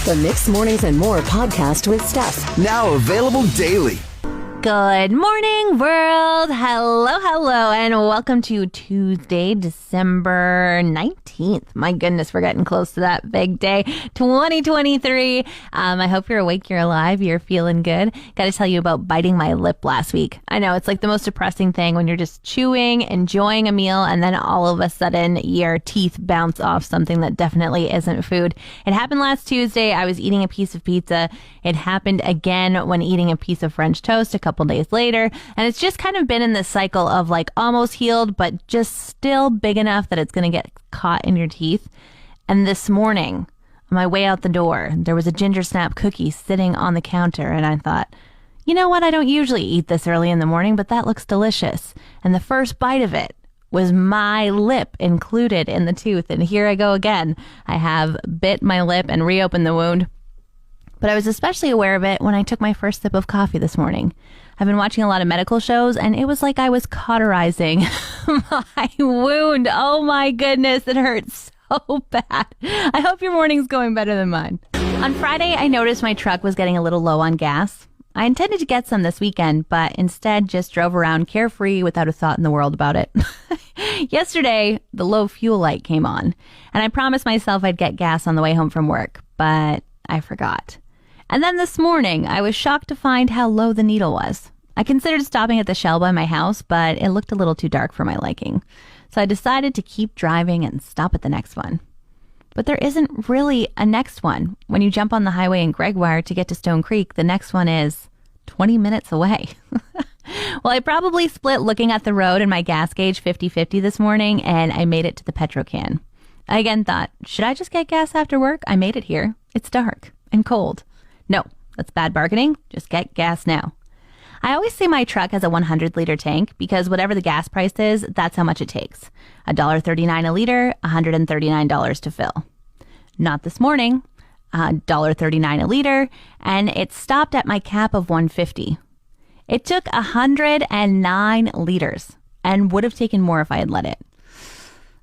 The Mixed Mornings and More podcast with Steph. Now available daily. Good morning, world. Hello, and welcome to Tuesday, December 19th. My goodness, we're getting close to that big day, 2023. I hope you're awake, you're alive, you're feeling good. Got to tell you about biting my lip last week. I know, it's like the most depressing thing when you're just chewing, enjoying a meal, and then all of a sudden your teeth bounce off something that definitely isn't food. It happened last Tuesday. I was eating a piece of pizza. It happened again when eating a piece of French toast a couple days later, and it's just kind of been in this cycle of like almost healed but just still big enough that it's going to get caught in your teeth. And this morning on my way out the door, there was a ginger snap cookie sitting on the counter, and I thought, you know what, I don't usually eat this early in the morning, but that looks delicious. And the first bite of it was my lip included in the tooth, and here I go again. I have bit my lip and reopened the wound. But I was especially aware of it when I took my first sip of coffee this morning. I've been watching a lot of medical shows, and it was like I was cauterizing my wound. Oh my goodness, it hurts so bad. I hope your morning's going better than mine. On Friday, I noticed my truck was getting a little low on gas. I intended to get some this weekend, but instead just drove around carefree without a thought in the world about it. Yesterday, the low fuel light came on, and I promised myself I'd get gas on the way home from work, but I forgot. And then this morning, I was shocked to find how low the needle was. I considered stopping at the Shell by my house, but it looked a little too dark for my liking. So I decided to keep driving and stop at the next one. But there isn't really a next one. When you jump on the highway in Gregoire to get to Stone Creek, the next one is 20 minutes away. Well, I probably split looking at the road and my gas gauge 50-50 this morning, and I made it to the Petro can. I again thought, should I just get gas after work? I made it here. It's dark and cold. No, that's bad bargaining. Just get gas now. I always say my truck has a 100-liter tank because whatever the gas price is, that's how much it takes. $1.39 a liter, $139 to fill. Not this morning. $1.39 a liter, and it stopped at my cap of $1.50. It took 109 liters and would have taken more if I had let it.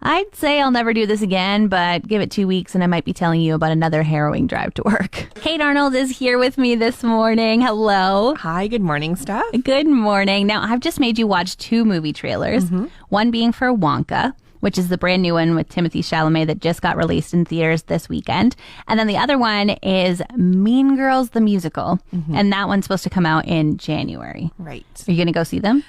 I'd say I'll never do this again, but give it 2 weeks and I might be telling you about another harrowing drive to work. Kate Arnold is here with me this morning. Hello. Hi, good morning, Steph. Good morning. Now, I've just made you watch 2 movie trailers, one being for Wonka, which is the brand new one with Timothée Chalamet that just got released in theaters this weekend. And then the other one is Mean Girls, the musical, and that one's supposed to come out in January. Right. Are you going to go see them?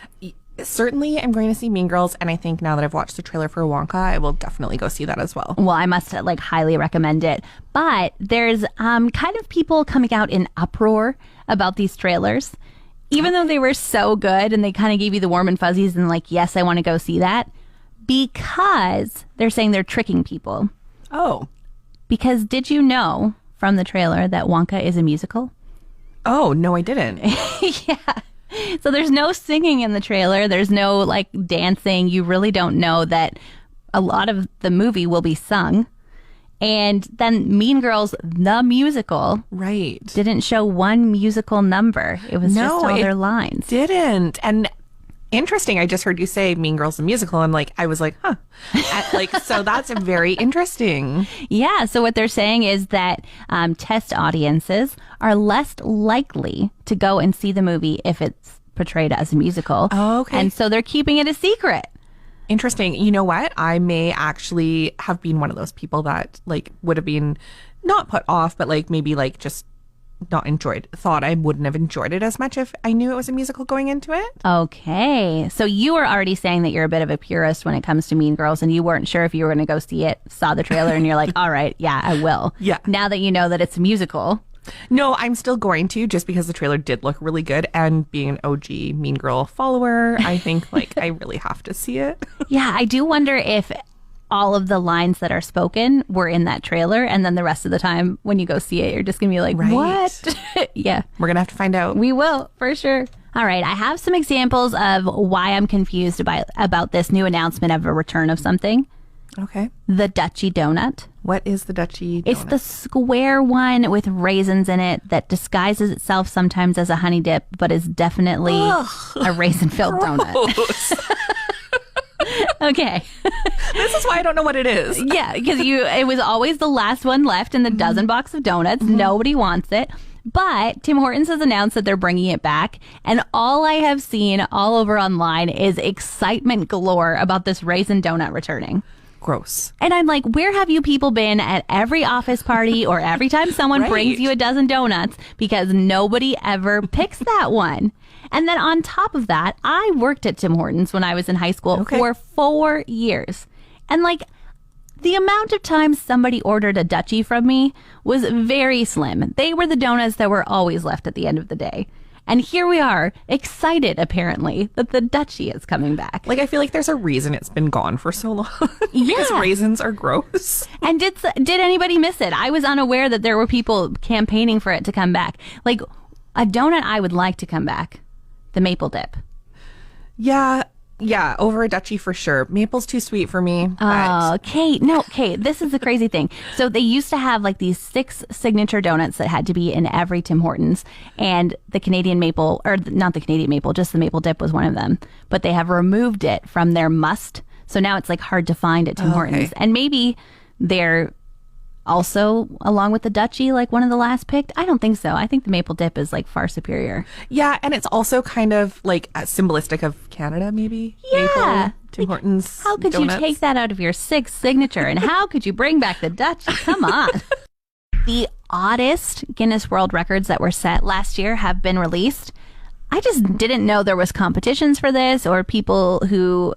Certainly, I'm going to see Mean Girls, and I think now that I've watched the trailer for Wonka, I will definitely go see that as well. Well, I must highly recommend it. But there's kind of people coming out in uproar about these trailers, even though they were so good and they kind of gave you the warm and fuzzies and like, yes, I want to go see that, because they're saying they're tricking people. Oh. Because did you know from the trailer that Wonka is a musical? Oh, no, I didn't. Yeah. So there's no singing in the trailer. There's no like dancing. You really don't know that a lot of the movie will be sung. And then Mean Girls, the musical, right, didn't show one musical number. It was just all their lines. Didn't. And interesting. I just heard you say Mean Girls, the musical. And I was like, huh. So that's very interesting. Yeah. So what they're saying is that test audiences are less likely to go and see the movie if it's portrayed as a musical. Oh, okay. And so they're keeping it a secret. Interesting. You know what? I may actually have been one of those people that would have been not put off, but maybe just not enjoyed, thought I wouldn't have enjoyed it as much if I knew it was a musical going into it. Okay. So you were already saying that you're a bit of a purist when it comes to Mean Girls, and you weren't sure if you were going to go see it, saw the trailer, and you're like, all right, yeah, I will. Yeah. Now that you know that it's a musical. No, I'm still going to, just because the trailer did look really good, and being an OG Mean Girl follower, I think I really have to see it. Yeah, I do wonder if all of the lines that are spoken were in that trailer, and then the rest of the time when you go see it, you're just gonna be like, right. What? Yeah, we're gonna have to find out. We will, for sure. All right, I have some examples of why I'm confused about this new announcement of a return of something. Okay. The Dutchie donut. What is the Dutchie donut? It's the square one with raisins in it that disguises itself sometimes as a honey dip, but is definitely a raisin-filled donut. Okay. This is why I don't know what it is. Yeah, because it was always the last one left in the dozen box of donuts. Nobody wants it. But Tim Hortons has announced that they're bringing it back. And all I have seen all over online is excitement galore about this raisin donut returning. Gross. And I'm like, where have you people been at every office party or every time someone brings you a dozen donuts? Because nobody ever picks that one. And then on top of that, I worked at Tim Hortons when I was in high school for 4 years. And like, the amount of times somebody ordered a Dutchie from me was very slim. They were the donuts that were always left at the end of the day. And here we are, excited, apparently, that the Dutchie is coming back. Like, I feel like there's a reason it's been gone for so long. Because raisins are gross. And did anybody miss it? I was unaware that there were people campaigning for it to come back. Like, a donut I would like to come back, the maple dip. Yeah, over a Dutchie for sure. Maple's too sweet for me. Oh, Kate. No, Kate, this is the crazy thing. So they used to have like these 6 signature donuts that had to be in every Tim Hortons. And the Canadian maple, or not the Canadian maple, just the maple dip was one of them. But they have removed it from their must. So now it's like hard to find at Tim Hortons. And maybe they're also, along with the Dutchie, like one of the last picked? I don't think so. I think the maple dip is like far superior. Yeah, and it's also kind of like symbolistic of Canada, maybe. Yeah. Maple, Tim Hortons. How could donuts. you take that out of your 6th signature? And how could you bring back the Dutchie? Come on. The oddest Guinness World Records that were set last year have been released. I just didn't know there was competitions for this or people who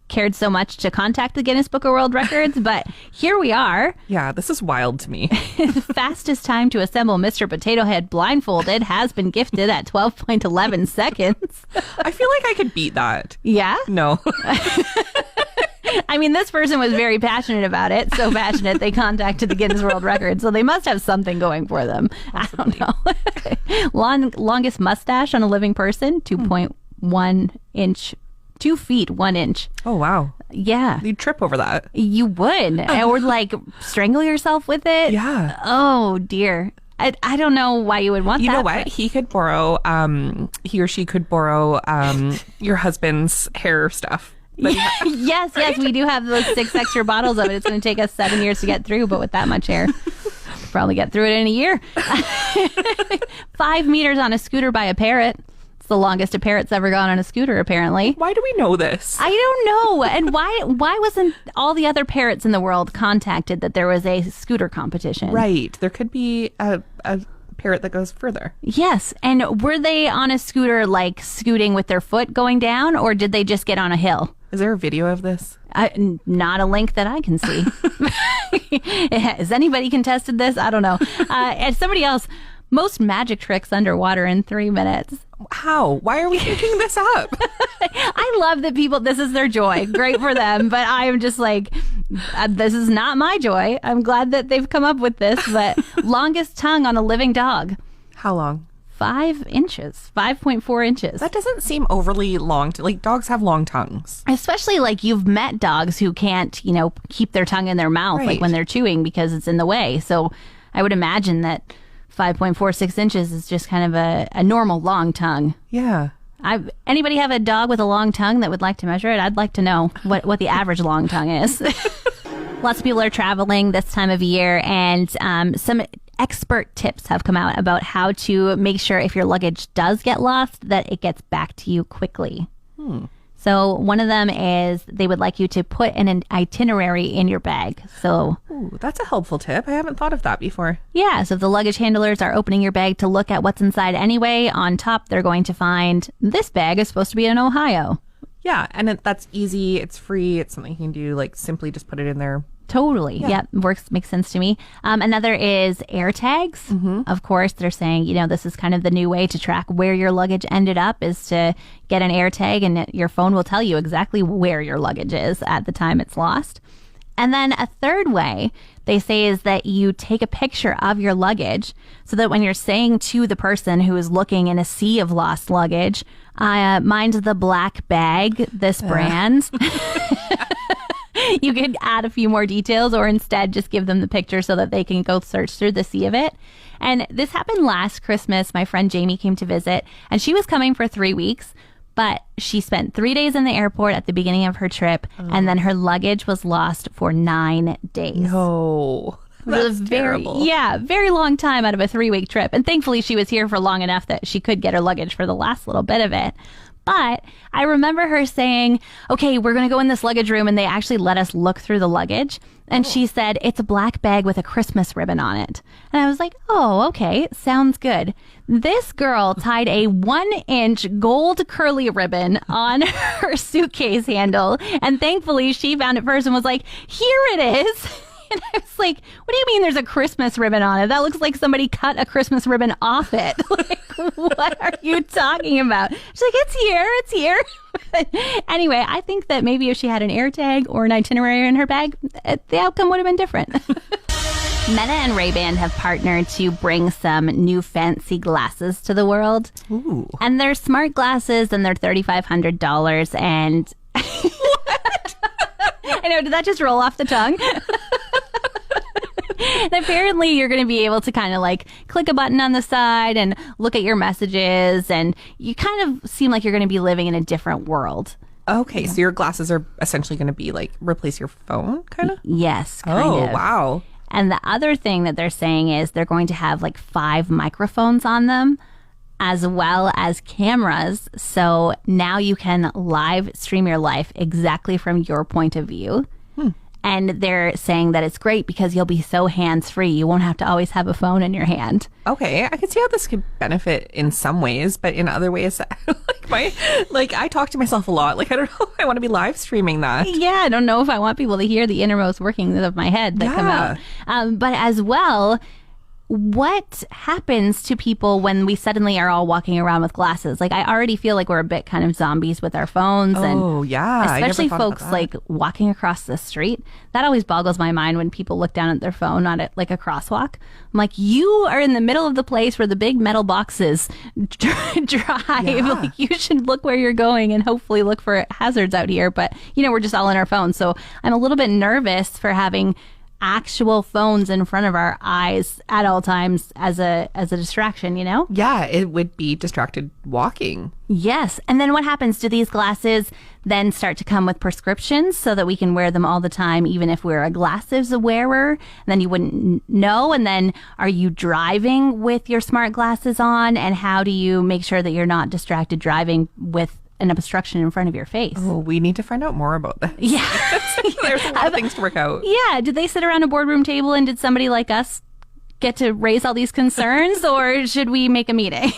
cared so much to contact the Guinness Book of World Records, but here we are. Yeah, this is wild to me. The fastest time to assemble Mr. Potato Head blindfolded has been gifted at 12.11 seconds. I feel like I could beat that. Yeah? No. I mean, this person was very passionate about it. So passionate, they contacted the Guinness World Records. So they must have something going for them. Possibly. I don't know. Longest mustache on a living person, 2.1 inch. 2 feet 1 inch. Oh, wow. Yeah. You'd trip over that. You would. Or like strangle yourself with it. Yeah. Oh, dear. I don't know why you would want that. You know what? He could borrow, he or she could borrow your husband's hair stuff. Yes, we do have those 6 extra bottles of it. It's going to take us 7 years to get through, but with that much hair, probably get through it in a year. 5 meters on a scooter by a parrot. It's the longest a parrot's ever gone on a scooter, apparently. Why do we know this? I don't know. And why wasn't all the other parrots in the world contacted that there was a scooter competition? Right. There could be a parrot that goes further. Yes. And were they on a scooter, like scooting with their foot going down, or did they just get on a hill? Is there a video of this? Not a link that I can see. Has anybody contested this? I don't know. And somebody else, most magic tricks underwater in 3 minutes. How? Why are we thinking this up? I love that people, this is their joy. Great for them. But I am just like, this is not my joy. I'm glad that they've come up with this. But longest tongue on a living dog. How long? 5 inches, 5.4 inches. That doesn't seem overly long. Like, dogs have long tongues. Especially like you've met dogs who can't, keep their tongue in their mouth like when they're chewing because it's in the way. So I would imagine that 5.46 inches is just kind of a normal long tongue. Yeah. Anybody have a dog with a long tongue that would like to measure it? I'd like to know what the average long tongue is. Lots of people are traveling this time of year, and some expert tips have come out about how to make sure if your luggage does get lost that it gets back to you quickly. So one of them is they would like you to put an itinerary in your bag. So that's a helpful tip. I haven't thought of that before. Yeah. So if the luggage handlers are opening your bag to look at what's inside anyway, on top, they're going to find this bag is supposed to be in Ohio. Yeah. And that's easy. It's free. It's something you can do. Like simply just put it in there. Totally. Yeah. Yep. Makes sense to me. Another is air tags. Of course, they're saying, this is kind of the new way to track where your luggage ended up is to get an air tag, and your phone will tell you exactly where your luggage is at the time it's lost. And then a third way they say is that you take a picture of your luggage so that when you're saying to the person who is looking in a sea of lost luggage, mine's the black bag, this brand. You could add a few more details or instead just give them the picture so that they can go search through the sea of it. And this happened last Christmas. My friend Jamie came to visit, and she was coming for 3 weeks. But she spent 3 days in the airport at the beginning of her trip, and then her luggage was lost for 9 days. No. That's terrible. Very long time out of a 3-week trip. And thankfully she was here for long enough that she could get her luggage for the last little bit of it. But I remember her saying, okay, we're going to go in this luggage room, and they actually let us look through the luggage. And she said, it's a black bag with a Christmas ribbon on it. And I was like, oh, okay, sounds good. This girl tied a 1-inch gold curly ribbon on her suitcase handle. And thankfully she found it first and was like, here it is. And I was like, what do you mean there's a Christmas ribbon on it? That looks like somebody cut a Christmas ribbon off it. Like, what are you talking about? She's like, it's here. Anyway, I think that maybe if she had an air tag or an itinerary in her bag, the outcome would have been different. Meta and Ray-Ban have partnered to bring some new fancy glasses to the world. Ooh. And they're smart glasses, and they're $3,500. And what? I know, did that just roll off the tongue? And apparently you're going to be able to kind of like click a button on the side and look at your messages, and you kind of seem like you're going to be living in a different world. Okay, so your glasses are essentially going to be like replace your phone, kind of? Yes, kind of. Oh, wow. And the other thing that they're saying is they're going to have like 5 microphones on them, as well as cameras. So now you can live stream your life exactly from your point of view. And they're saying that it's great because you'll be so hands-free. You won't have to always have a phone in your hand. Okay, I can see how this could benefit in some ways, but in other ways, I talk to myself a lot. Like, I don't know if I want to be live streaming that. Yeah, I don't know if I want people to hear the innermost workings of my head that come out. But as well, what happens to people when we suddenly are all walking around with glasses? Like, I already feel like we're a bit kind of zombies with our phones. Oh, yeah. Especially folks like walking across the street. That always boggles my mind when people look down at their phone on it like a crosswalk. I'm like, you are in the middle of the place where the big metal boxes drive. Yeah. Like, you should look where you're going and hopefully look for hazards out here. But, we're just all in our phones. So I'm a little bit nervous for having actual phones in front of our eyes at all times as a distraction, Yeah, it would be distracted walking. Yes. And then what happens? Do these glasses then start to come with prescriptions so that we can wear them all the time, even if we're a glasses wearer? And then you wouldn't know. And then are you driving with your smart glasses on? And how do you make sure that you're not distracted driving with an obstruction in front of your face? Oh, we need to find out more about that. Yeah. There's a lot of things to work out. Yeah. Did they sit around a boardroom table and did somebody like us get to raise all these concerns, or should we make a meeting?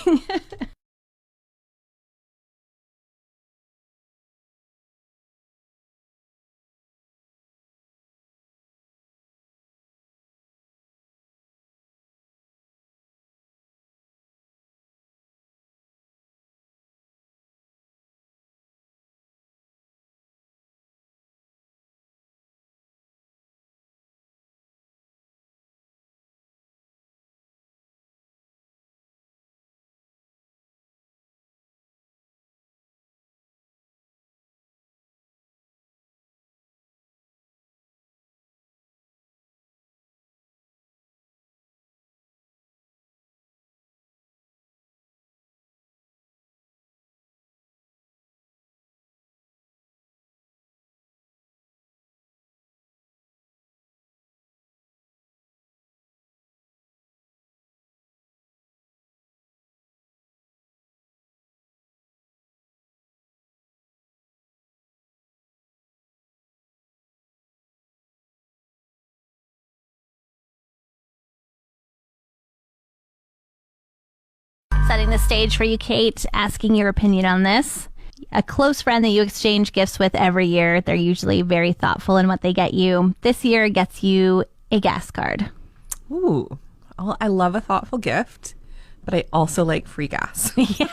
Setting the stage for you, Kate, asking your opinion on this. A close friend that you exchange gifts with every year, they're usually very thoughtful in what they get you. This year gets you a gas card. Ooh, well, I love a thoughtful gift, but I also like free gas. Yeah.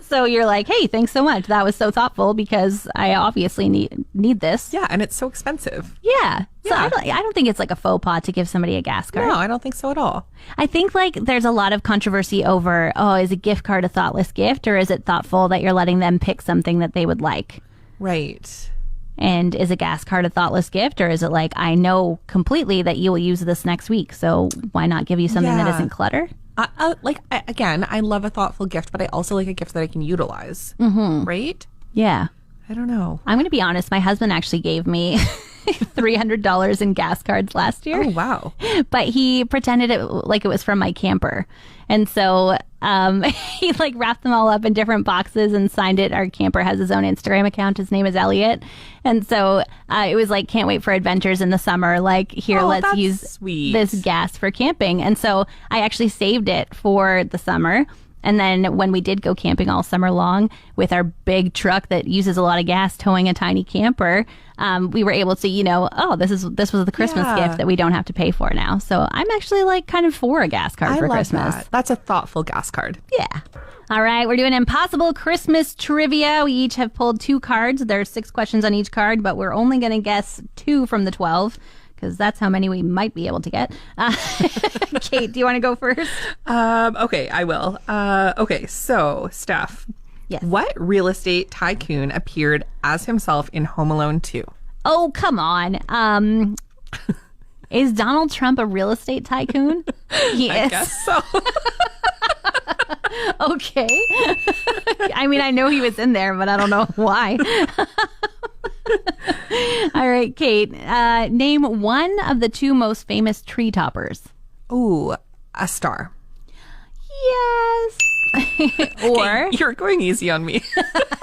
So you're like, hey, thanks so much. That was so thoughtful because I obviously need this. Yeah, and it's so expensive. Yeah. So Yeah. I don't think it's like a faux pas to give somebody a gas card. No, I don't think so at all. I think like there's a lot of controversy over, is a gift card a thoughtless gift, or is it thoughtful that you're letting them pick something that they would like? Right. And is a gas card a thoughtless gift, or is it like, I know completely that you will use this next week, so why not give you something that Yeah. isn't clutter? Again, I love a thoughtful gift, but I also like a gift that I can utilize. Mm-hmm. Right? Yeah. I don't know. I'm going to be honest. My husband actually gave me $300 in gas cards last year. Oh, wow. But he pretended it like it was from my camper. And so he like wrapped them all up in different boxes and signed it. Our camper has his own Instagram account. His name is Elliot. And so it was like, can't wait for adventures in the summer. Like, here, let's use this gas for camping. And so I actually saved it for the summer. And then when we did go camping all summer long with our big truck that uses a lot of gas towing a tiny camper, we were able to, this was the Christmas gift that we don't have to pay for now. So I'm actually like kind of for a gas card for Christmas. That. That's a thoughtful gas card. Yeah. All right. We're doing impossible Christmas trivia. We each have pulled 2 cards. There's 6 questions on each card, but we're only going to guess 2 from the 12. Because that's how many we might be able to get. Kate, do you want to go first? Okay, I will. Okay, so, Steph. Yes. What real estate tycoon appeared as himself in Home Alone 2? Oh, come on. Is Donald Trump a real estate tycoon? He I is. guess so. Okay. I mean, I know he was in there, but I don't know why. All right, Kate. Name one of the 2 most famous tree toppers. Ooh, a star. Yes. Or Okay, you're going easy on me.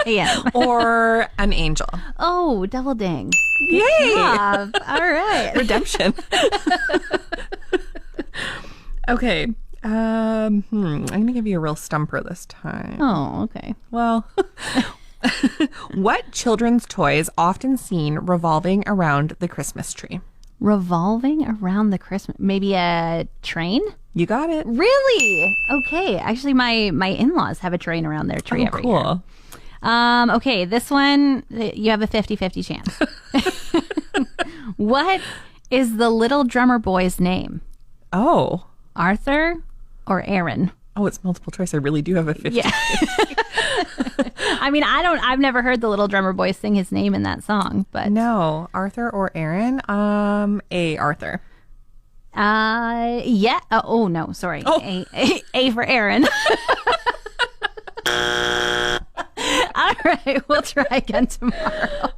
yeah. Or an angel. Oh, double ding. Yay! Good job. All right. Redemption. Okay. I'm gonna give you a real stumper this time. Oh, okay. Well, what children's toys often seen revolving around the Christmas tree? Revolving around the Christmas, maybe a train? You got it. Really? Okay. Actually, my in-laws have a train around their tree every year. Okay, this one, you have a 50-50 chance. What is the little drummer boy's name? Oh. Arthur or Aaron? Oh, it's multiple choice. I really do have a 50. Yeah. I mean, I've never heard the little drummer boy sing his name in that song, but. No, Arthur or Aaron? Arthur. Yeah. Oh no, sorry. Oh. A for Aaron. All right, we'll try again tomorrow.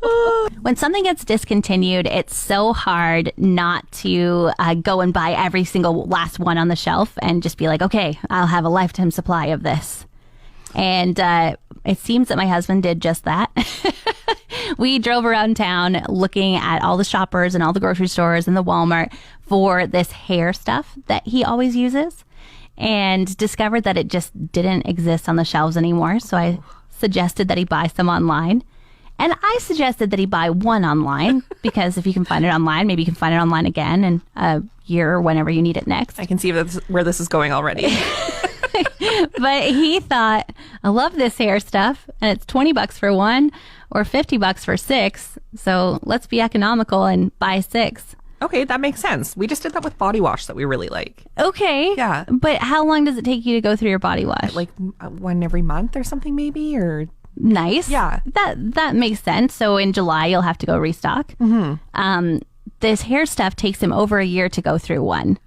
When something gets discontinued, it's so hard not to go and buy every single last one on the shelf and just be like, okay, I'll have a lifetime supply of this. And it seems that my husband did just that. We drove around town looking at all the shoppers and all the grocery stores and the Walmart for this hair stuff that he always uses, and discovered that it just didn't exist on the shelves anymore. So I suggested that he buy some online. And I suggested that he buy one online, because if you can find it online, maybe you can find it online again in a year or whenever you need it next. I can see where this is going already. But he thought, I love this hair stuff, and it's $20 for one or $50 for 6. So let's be economical and buy 6. Okay, that makes sense. We just did that with body wash that we really like. Okay. Yeah. But how long does it take you to go through your body wash? Like one every month or something maybe, or... Nice. Yeah. That makes sense. So in July, you'll have to go restock. Mm-hmm. This hair stuff takes him over a year to go through one.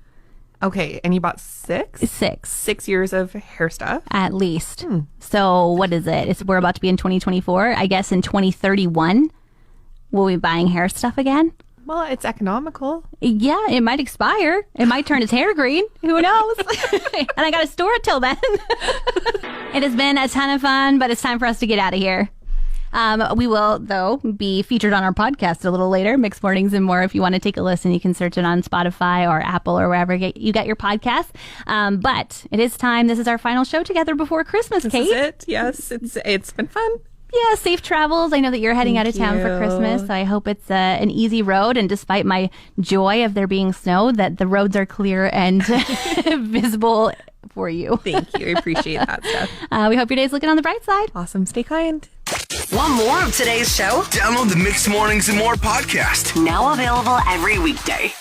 Okay, and you bought 6? 6. 6 years of hair stuff? At least. So what is it? We're about to be in 2024. I guess in 2031, we'll be buying hair stuff again. Well, it's economical. Yeah, it might expire. It might turn his hair green. Who knows? And I got to store it till then. It has been a ton of fun, but it's time for us to get out of here. We will, though, be featured on our podcast a little later, Mixed Mornings and More. If you want to take a listen, you can search it on Spotify or Apple or wherever you get your podcast. But it is time. This is our final show together before Christmas, Kate. This is it. Yes, it's been fun. Yeah, safe travels. I know that you're heading out of town for Christmas, so I hope it's an easy road. And despite my joy of there being snow, that the roads are clear and visible for you. Thank you. I appreciate that stuff. We hope your day's looking on the bright side. Awesome. Stay kind. Want more of today's show? Download the Mixed Mornings and More podcast. Now available every weekday.